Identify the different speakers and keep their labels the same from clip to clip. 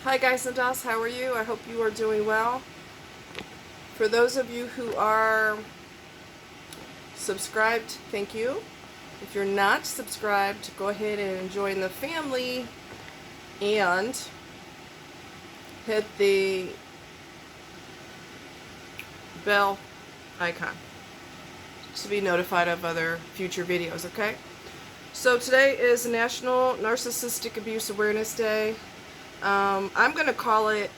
Speaker 1: Hi guys and dolls, how are you? I hope you are doing well. For those of you who are subscribed, thank you. If you're not subscribed, go ahead and join the family and hit the bell icon to be notified of other future videos, okay? So today is National Narcissistic Abuse Awareness Day. I'm going to call it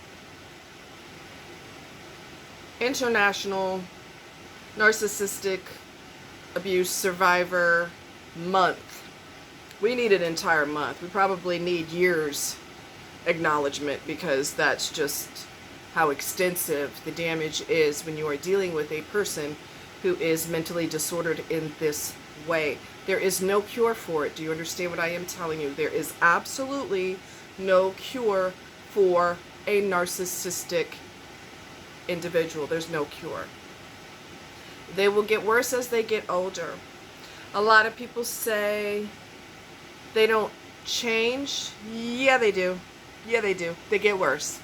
Speaker 1: International Narcissistic Abuse Survivor Month. We need an entire month. We probably need years acknowledgement because that's just how extensive the damage is when you are dealing with a person who is mentally disordered in this way. There is no cure for it. Do you understand what I am telling you? There is absolutely no cure for a narcissistic individual. There's no cure. They will get worse as they get older. A lot of people say they don't change. Yeah, they do. Yeah, they do. They get worse.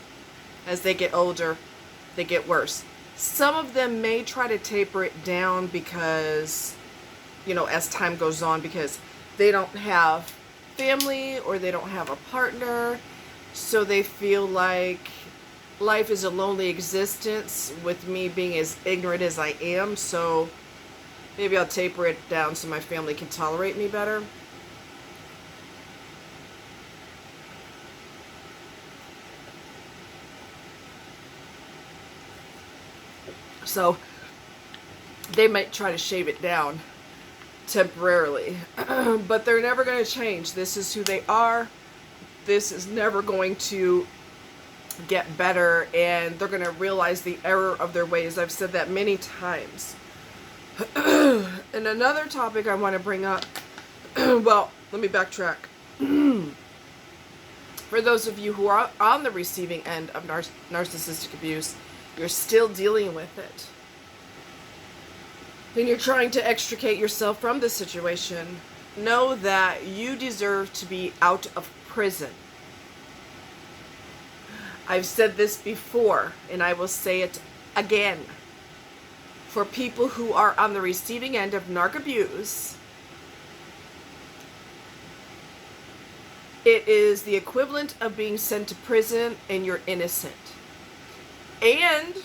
Speaker 1: As they get older, they get worse. Some of them may try to taper it down because, as time goes on, because they don't have family or they don't have a partner, so they feel like life is a lonely existence with me being as ignorant as I am, so maybe I'll taper it down so my family can tolerate me better. So they might try to shave it down temporarily, but they're never going to change. This is who they are. This is never going to get better, and they're going to realize the error of their ways. I've said that many times. And another topic I want to bring up, well, let me backtrack. For those of you who are on the receiving end of narcissistic abuse, you're still dealing with it. And you're trying to extricate yourself from this situation. Know that you deserve to be out of prison. I've said this before, and I will say it again. For people who are on the receiving end of narc abuse, it is the equivalent of being sent to prison and you're innocent. And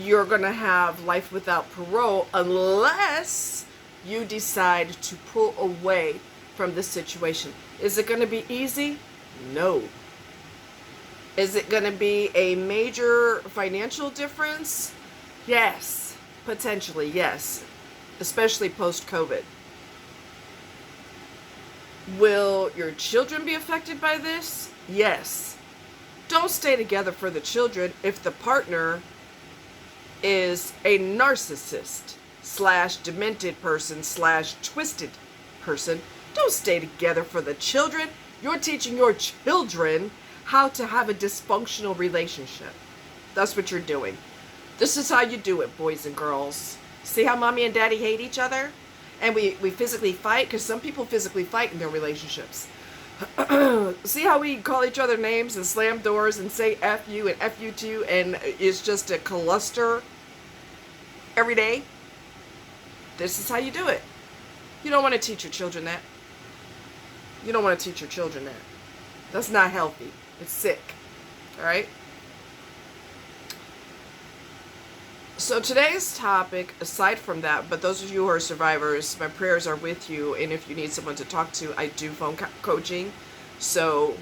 Speaker 1: you're going to have life without parole unless you decide to pull away from this situation. Is it going to be easy? No. Is it going to be a major financial difference? Yes. Potentially, yes. Especially post-COVID. Will your children be affected by this? Yes. Don't stay together for the children if the partner is a narcissist / demented person / twisted person. Don't stay together for the children. You're teaching your children how to have a dysfunctional relationship. That's what you're doing. This is how you do it, boys and girls. See how mommy and daddy hate each other? And we physically fight? Because some people physically fight in their relationships. See how we call each other names and slam doors and say F you and F you too, and it's just a cluster every day? This is how you do it. You don't want to teach your children that. You don't want to teach your children that. That's not healthy. It's sick. Alright? So today's topic, aside from that, but those of you who are survivors, my prayers are with you, and if you need someone to talk to, I do phone coaching, so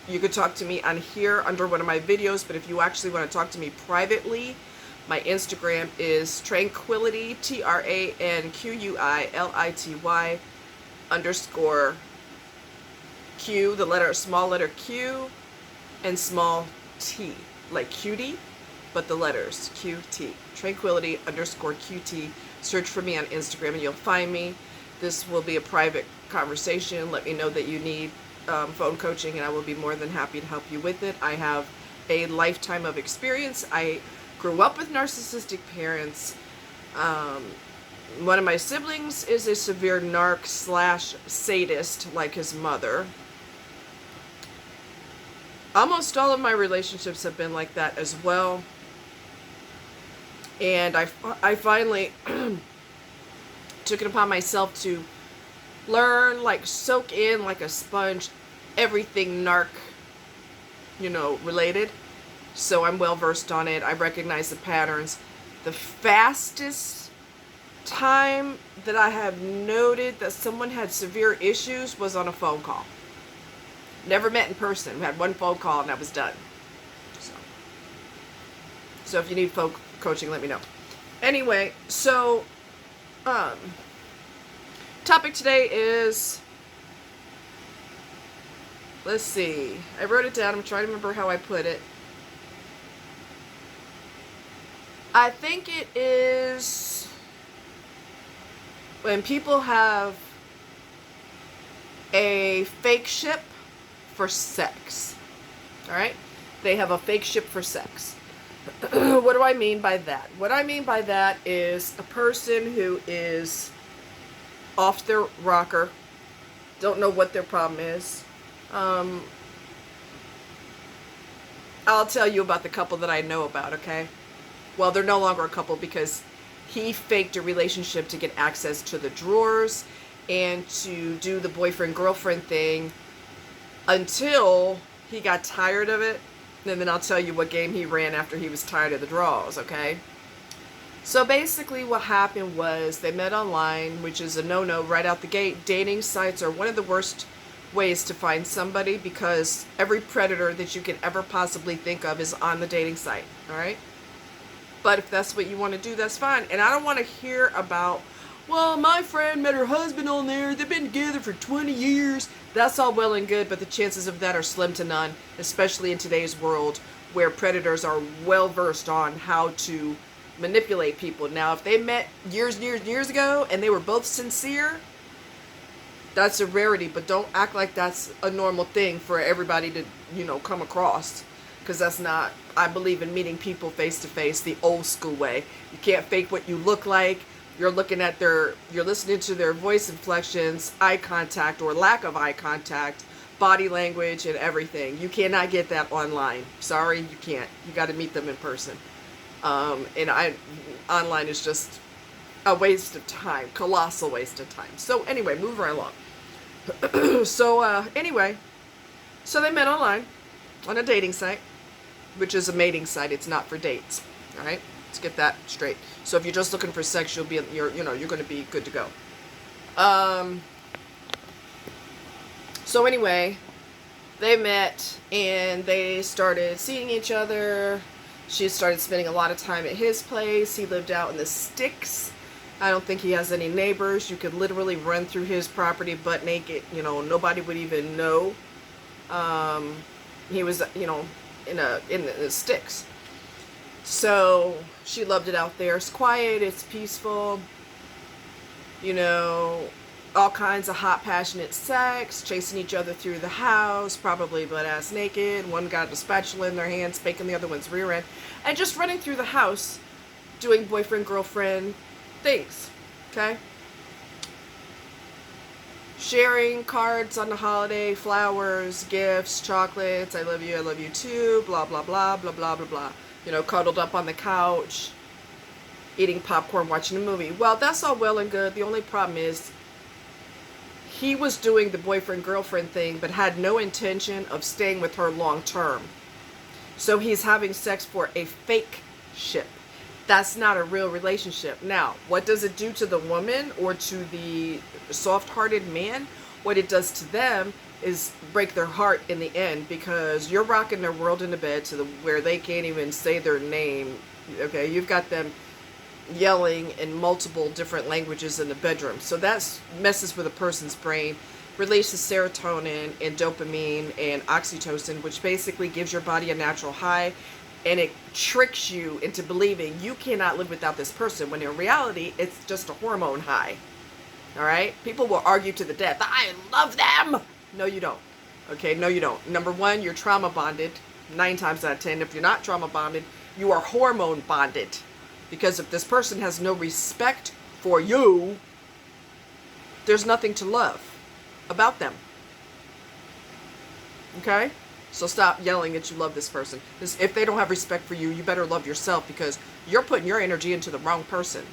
Speaker 1: you could talk to me on here under one of my videos, but if you actually want to talk to me privately, my Instagram is tranquility, TRANQUILITY _Q, the letter, small letter Q, and small t, like cutie, but the letters QT, tranquility _QT. Search for me on Instagram and you'll find me. This will be a private conversation. Let me know that you need phone coaching, and I will be more than happy to help you with it. I have a lifetime of experience. I grew up with narcissistic parents. One of my siblings is a severe narc / sadist like his mother. Almost all of my relationships have been like that as well. And I finally took it upon myself to learn, like soak in like a sponge, everything narc, related. So I'm well versed on it. I recognize the patterns. The fastest time that I have noted that someone had severe issues was on a phone call. Never met in person. We had one phone call and that was done. So if you need folk coaching, let me know. Anyway, so topic today is, let's see. I wrote it down. I'm trying to remember how I put it. I think it is when people have a fake ship for sex. All right? They have a fake ship for sex. What do I mean by that? What I mean by that is a person who is off their rocker, don't know what their problem is. I'll tell you about the couple that I know about, okay? Well, they're no longer a couple because he faked a relationship to get access to the drawers and to do the boyfriend-girlfriend thing until he got tired of it. And then I'll tell you what game he ran after he was tired of the drawers, okay? So basically what happened was they met online, which is a no-no right out the gate. Dating sites are one of the worst ways to find somebody because every predator that you could ever possibly think of is on the dating site, all right? But if that's what you want to do, that's fine. And I don't want to hear about, well, my friend met her husband on there. They've been together for 20 years. That's all well and good, but the chances of that are slim to none, especially in today's world where predators are well versed on how to manipulate people. Now, if they met years ago and they were both sincere, that's a rarity, but don't act like that's a normal thing for everybody to, come across. Because that's not, I believe in meeting people face to face the old school way. You can't fake what you look like. You're looking at you're listening to their voice inflections, eye contact or lack of eye contact, body language and everything. You cannot get that online. Sorry, you can't. You got to meet them in person. Online is just a waste of time, colossal waste of time. So anyway, move right along. Anyway, so they met online on a dating site, which is a mating site. It's not for dates. All right, let's get that straight. So if you're just looking for sex, you're going to be good to go. So anyway, they met and they started seeing each other. She started spending a lot of time at his place. He lived out in the sticks. I don't think he has any neighbors. You could literally run through his property butt naked. Nobody would even know. He was, in the sticks. So she loved it out there. It's quiet. It's peaceful. All kinds of hot, passionate sex, chasing each other through the house, probably butt-ass naked. One got a spatula in their hand, spanking the other one's rear end, and just running through the house, doing boyfriend-girlfriend things, okay? Sharing cards on the holiday, flowers, gifts, chocolates, I love you too, blah, blah, blah, blah, blah, blah, blah. Cuddled up on the couch, eating popcorn, watching a movie. Well, that's all well and good. The only problem is he was doing the boyfriend-girlfriend thing, but had no intention of staying with her long term. So he's having sex for a fake ship. That's not a real relationship. Now, what does it do to the woman or to the soft-hearted man? What it does to them is break their heart in the end, because you're rocking their world in the bed to where they can't even say their name. Okay, you've got them yelling in multiple different languages in the bedroom. So that messes with a person's brain, releases serotonin and dopamine and oxytocin, which basically gives your body a natural high, and it tricks you into believing you cannot live without this person, when in reality it's just a hormone high. All right, people will argue to the death, I love them. No, you don't. Okay, no, you don't. Number one, you're trauma bonded 9 times out of 10. If you're not trauma bonded, you are hormone bonded. Because if this person has no respect for you, there's nothing to love about them. Okay? So stop yelling that you love this person. Because if they don't have respect for you, you better love yourself, because you're putting your energy into the wrong person.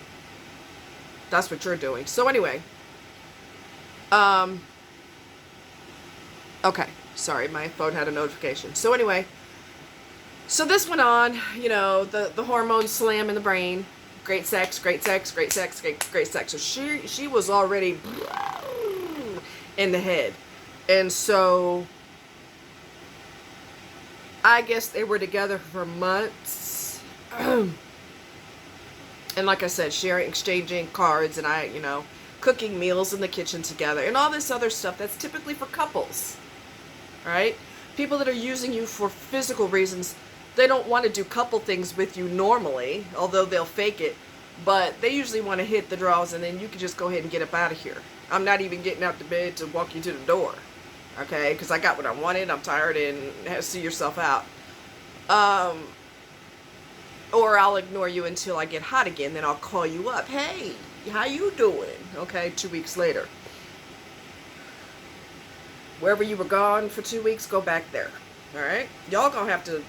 Speaker 1: That's what you're doing. So anyway, okay, sorry, my phone had a notification. So anyway, so this went on, you know, the hormones slam in the brain. Great sex, great sex, great sex, great sex. So she was already in the head. And so I guess they were together for months. And like I said, sharing, exchanging cards, and you know, cooking meals in the kitchen together, and all this other stuff that's typically for couples, right? People that are using you for physical reasons, they don't want to do couple things with you normally, although they'll fake it, but they usually want to hit the draws, and then you can just go ahead and get up out of here. I'm not even getting out the bed to walk you to the door, okay? Because I got what I wanted, I'm tired, and see yourself out. Or I'll ignore you until I get hot again, then I'll call you up. Hey, how you doing? Okay, 2 weeks later. Wherever you were gone for 2 weeks, go back there. All right? You're gonna have to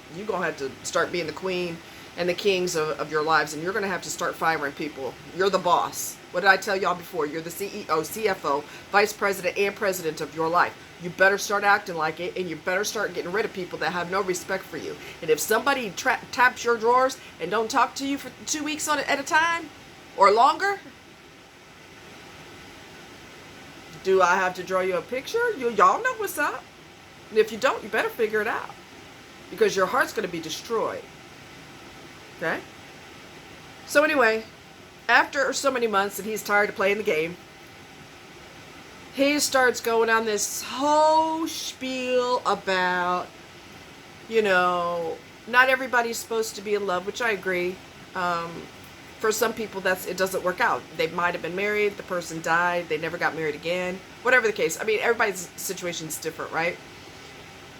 Speaker 1: start being the queen and the kings of your lives, and you're gonna have to start firing people. You're the boss. What did I tell y'all before? You're the CEO, CFO, vice president, and president of your life. You better start acting like it, and you better start getting rid of people that have no respect for you. And if somebody taps your drawers and don't talk to you for 2 weeks at a time or longer, do I have to draw you a picture? Y'all know what's up. And if you don't, you better figure it out, because your heart's going to be destroyed. Okay? So anyway, after so many months and he's tired of playing the game, he starts going on this whole spiel about, you know, not everybody's supposed to be in love, which I agree. For some people, it doesn't work out. They might have been married, the person died, they never got married again. Whatever the case. I mean, everybody's situation's different, right?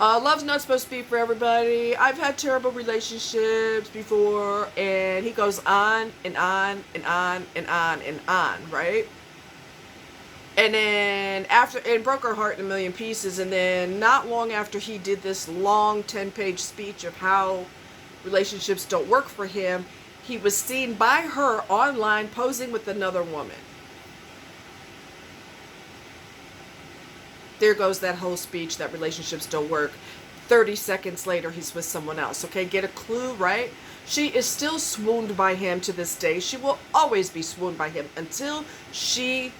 Speaker 1: Love's not supposed to be for everybody. I've had terrible relationships before, and he goes on and on and on and on and on, right? And then it broke her heart in a million pieces. And then not long after he did this long 10-page speech of how relationships don't work for him, he was seen by her online posing with another woman. There goes that whole speech that relationships don't work. 30 seconds later, he's with someone else. Okay, get a clue, right? She is still swooned by him to this day. She will always be swooned by him until she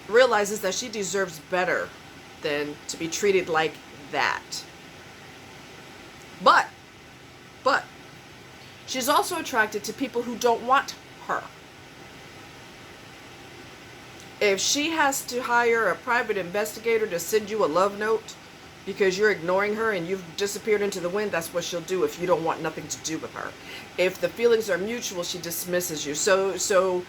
Speaker 1: realizes that she deserves better than to be treated like that. But she's also attracted to people who don't want her. If she has to hire a private investigator to send you a love note because you're ignoring her and you've disappeared into the wind, that's what she'll do if you don't want nothing to do with her. If the feelings are mutual, she dismisses you. So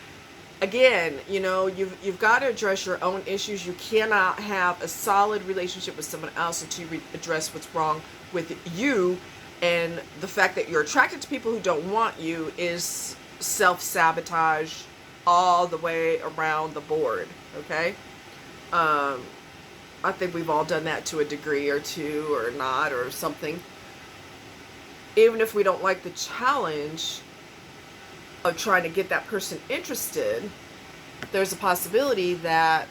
Speaker 1: again, you know, you've got to address your own issues. You cannot have a solid relationship with someone else until you address what's wrong with you. And the fact that you're attracted to people who don't want you is self-sabotage all the way around the board, okay? I think we've all done that to a degree or two, or not, or something. Even if we don't like the challenge of trying to get that person interested, there's a possibility that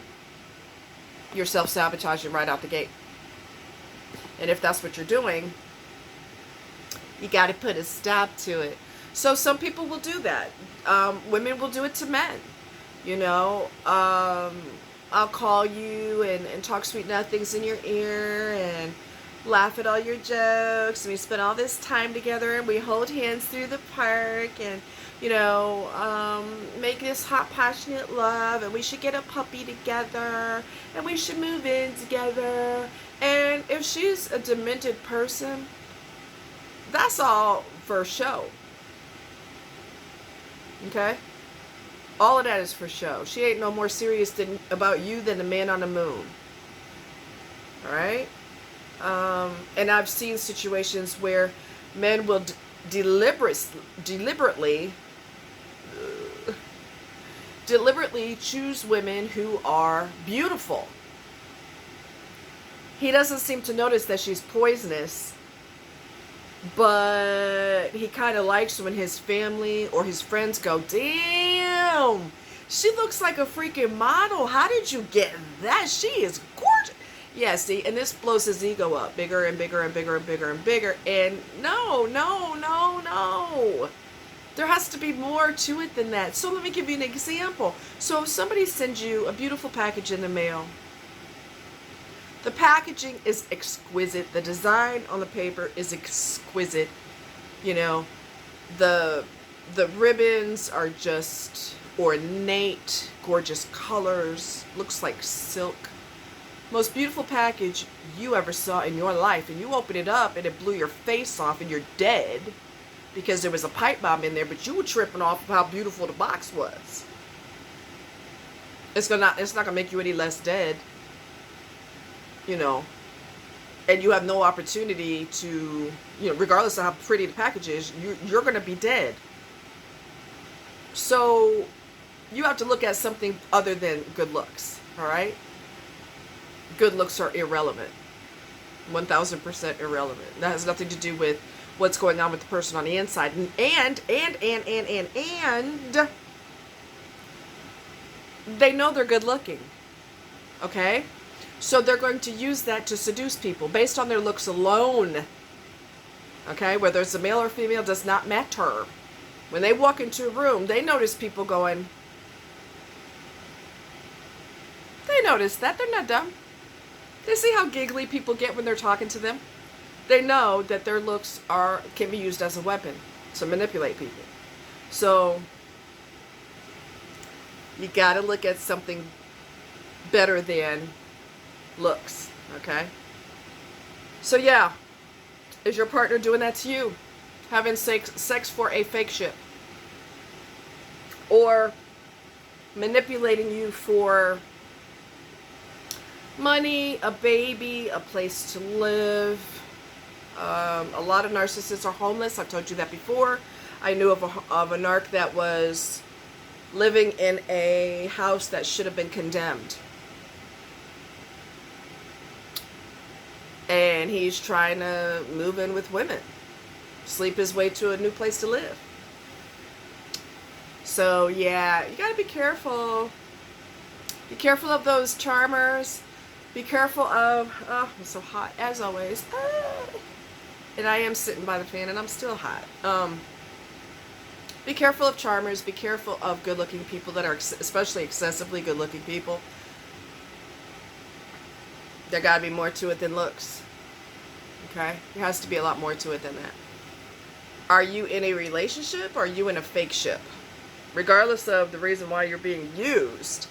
Speaker 1: you're self-sabotaging right out the gate. And if that's what you're doing, you got to put a stop to it. So some people will do that. Women will do it to men. You know, I'll call you and talk sweet nothings in your ear and laugh at all your jokes. And we spend all this time together and we hold hands through the park and, you know, make this hot, passionate love. And we should get a puppy together. And we should move in together. And if she's a demented person, that's all for show. Okay? All of that is for show. She ain't no more serious about you than the man on the moon. Alright? And I've seen situations where men will deliberately choose women who are beautiful. He doesn't seem to notice that she's poisonous, but he kind of likes when his family or his friends go, damn, she looks like a freaking model. How did you get that? She is gorgeous. Yeah, see, and this blows his ego up bigger and bigger and bigger and bigger and bigger. And no, no, no, no. There has to be more to it than that. So let me give you an example. So if somebody sends you a beautiful package in the mail, the packaging is exquisite. The design on the paper is exquisite. You know, the ribbons are just ornate, gorgeous colors, looks like silk. Most beautiful package you ever saw in your life, and you open it up and it blew your face off and you're dead because there was a pipe bomb in there, but you were tripping off of how beautiful the box was. It's not gonna make you any less dead, you know, and you have no opportunity to, you know, regardless of how pretty the package is, you're gonna be dead. So you have to look at something other than good looks. All right. Good looks are irrelevant. 1000% irrelevant. That has nothing to do with what's going on with the person on the inside. And they know they're good looking. Okay? So they're going to use that to seduce people based on their looks alone. Okay? Whether it's a male or female does not matter. When they walk into a room, they notice people going, they notice that. They're not dumb. They see how giggly people get when they're talking to them. They know that their looks can be used as a weapon to manipulate people. So you got to look at something better than looks, okay? So yeah, is your partner doing that to you? Having sex for a fake ship? Or manipulating you for money, a baby, a place to live? A lot of narcissists are homeless. I've told you that before. I knew of a narc that was living in a house that should have been condemned. And he's trying to move in with women, sleep his way to a new place to live. So yeah, you gotta be careful. Be careful of those charmers. Be careful of, oh, it's so hot, as always. And I am sitting by the fan, and I'm still hot. Be careful of charmers. Be careful of good-looking people that are, especially excessively good-looking people. There got to be more to it than looks. Okay? There has to be a lot more to it than that. Are you in a relationship, or are you in a fake ship? Regardless of the reason why you're being used,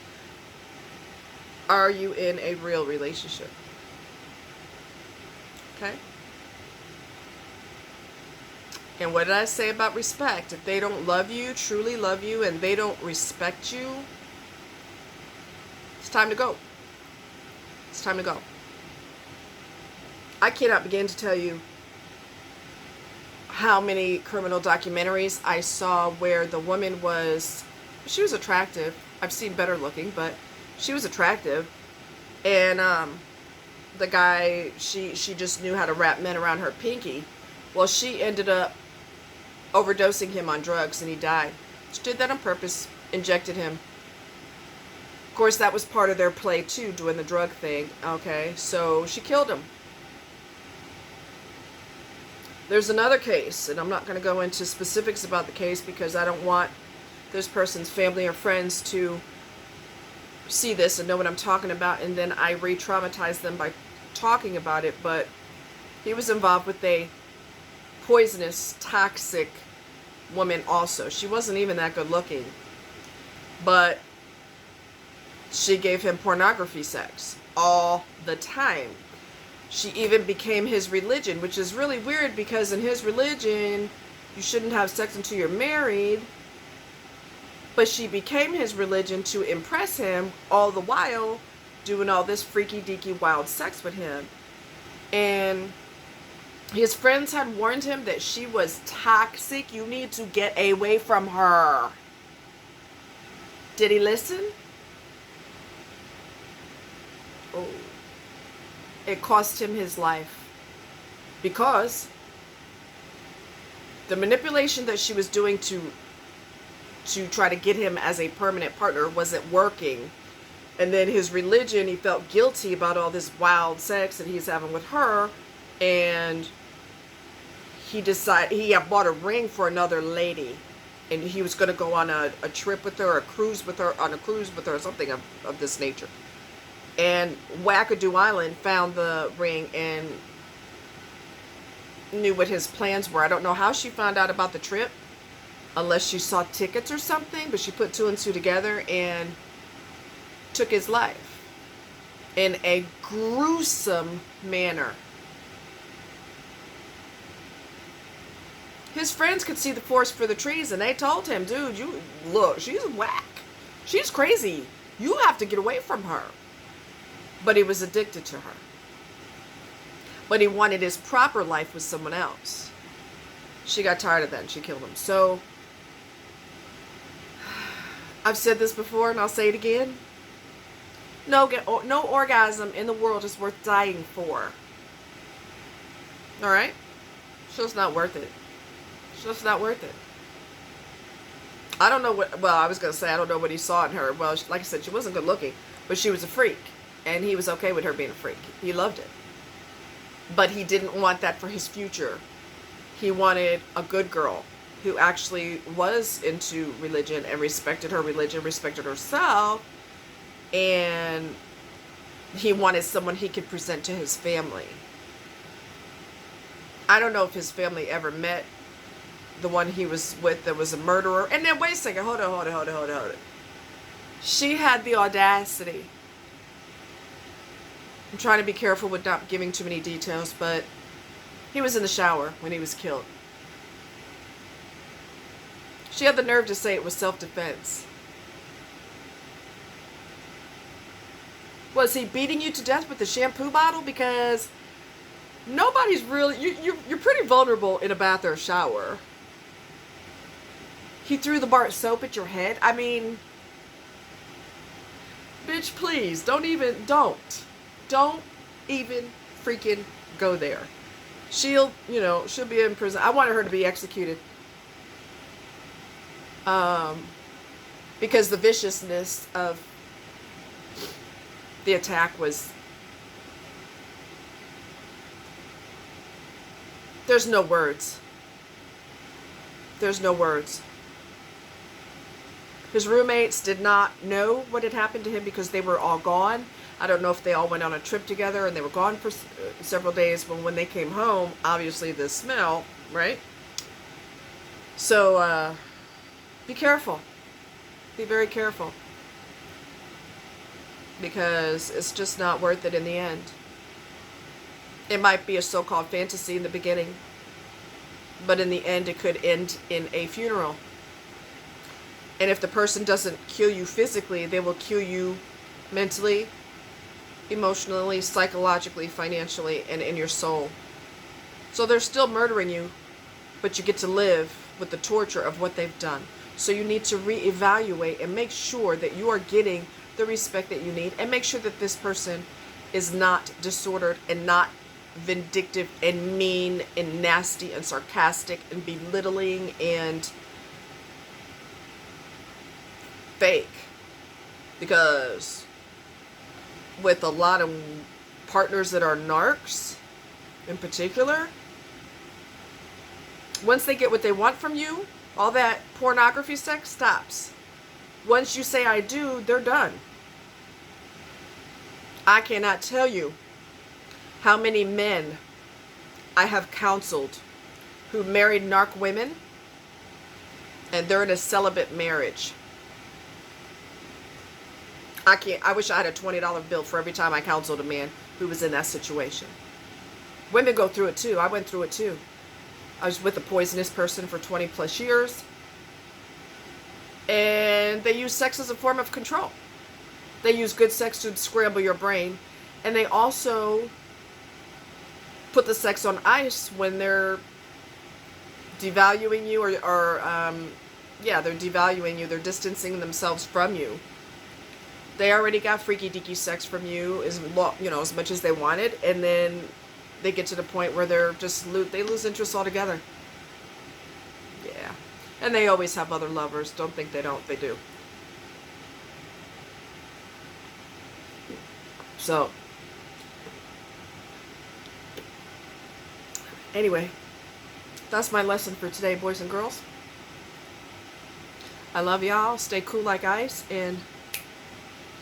Speaker 1: are you in a real relationship? Okay? And what did I say about respect? If they don't love you, truly love you, and they don't respect you, it's time to go. It's time to go. I cannot begin to tell you how many criminal documentaries I saw where the woman she was attractive. I've seen better looking, but she was attractive. And the guy, she just knew how to wrap men around her pinky. Well, she ended up overdosing him on drugs, and he died. She did that on purpose, injected him. Of course, that was part of their play too, doing the drug thing. Okay, so she killed him. There's another case, and I'm not going to go into specifics about the case because I don't want this person's family or friends to see this and know what I'm talking about, and then I re-traumatize them by talking about it. But he was involved with a poisonous, toxic woman also. She wasn't even that good looking, but she gave him pornography sex all the time. She even became his religion, which is really weird because in his religion, you shouldn't have sex until you're married. But she became his religion to impress him, all the while doing all this freaky deaky wild sex with him. And his friends had warned him that she was toxic. You need to get away from her. Did he listen? Oh. It cost him his life because the manipulation that she was doing to try to get him as a permanent partner wasn't working. And then his religion, he felt guilty about all this wild sex that he's having with her. And he decided, he had bought a ring for another lady. And he was going to go on a trip with her, a cruise with her, or something of this nature. And Wackadoo Island found the ring and knew what his plans were. I don't know how she found out about the trip, unless she saw tickets or something, but she put two and two together and took his life in a gruesome manner. His friends could see the forest for the trees, and they told him, dude, you look, she's whack. She's crazy. You have to get away from her. But he was addicted to her. But he wanted his proper life with someone else. She got tired of that and she killed him. So, I've said this before and I'll say it again. No orgasm in the world is worth dying for. Alright? It's just not worth it. It's just not worth it. I don't know what, well, I was going to say I don't know what he saw in her. Well, like I said, she wasn't good looking, but she was a freak. And he was okay with her being a freak. He loved it. But he didn't want that for his future. He wanted a good girl who actually was into religion and respected her religion, respected herself. And he wanted someone he could present to his family. I don't know if his family ever met the one he was with that was a murderer. And then, wait a second, hold on. She had the audacity. I'm trying to be careful with not giving too many details, but he was in the shower when he was killed. She had the nerve to say it was self-defense. Was he beating you to death with the shampoo bottle? Because nobody's really... You're pretty vulnerable in a bath or a shower. He threw the bar of soap at your head. I mean... Bitch, please. Don't even freaking go there. She'll be in prison. I wanted her to be executed. Because the viciousness of the attack was... There's no words. There's no words. His roommates did not know what had happened to him because they were all gone. I don't know if they all went on a trip together and they were gone for several days, but when they came home, obviously the smell, right? So, be careful. Be very careful. Because it's just not worth it in the end. It might be a so-called fantasy in the beginning, but in the end it could end in a funeral. And if the person doesn't kill you physically, they will kill you mentally, emotionally, psychologically, financially, and in your soul. So they're still murdering you, but you get to live with the torture of what they've done. So you need to reevaluate and make sure that you are getting the respect that you need, and make sure that this person is not disordered and not vindictive and mean and nasty and sarcastic and belittling and fake. Because with a lot of partners that are narcs in particular, once they get what they want from you, all that pornography sex stops. Once you say I do, they're done. I cannot tell you how many men I have counseled who married narc women and they're in a celibate marriage. I wish I had a $20 bill for every time I counseled a man who was in that situation. Women go through it too. I went through it too. I was with a poisonous person for 20 plus years. And they use sex as a form of control. They use good sex to scramble your brain. And they also put the sex on ice when they're devaluing you or they're devaluing you. They're distancing themselves from you. they already got freaky deaky sex from you as much as they wanted, and then they get to the point where they're just they lose interest altogether. Yeah. And they always have other lovers. Don't think they don't. They do. So, anyway, that's my lesson for today, boys and girls. I love y'all. Stay cool like ice, and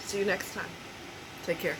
Speaker 1: see you next time. Take care.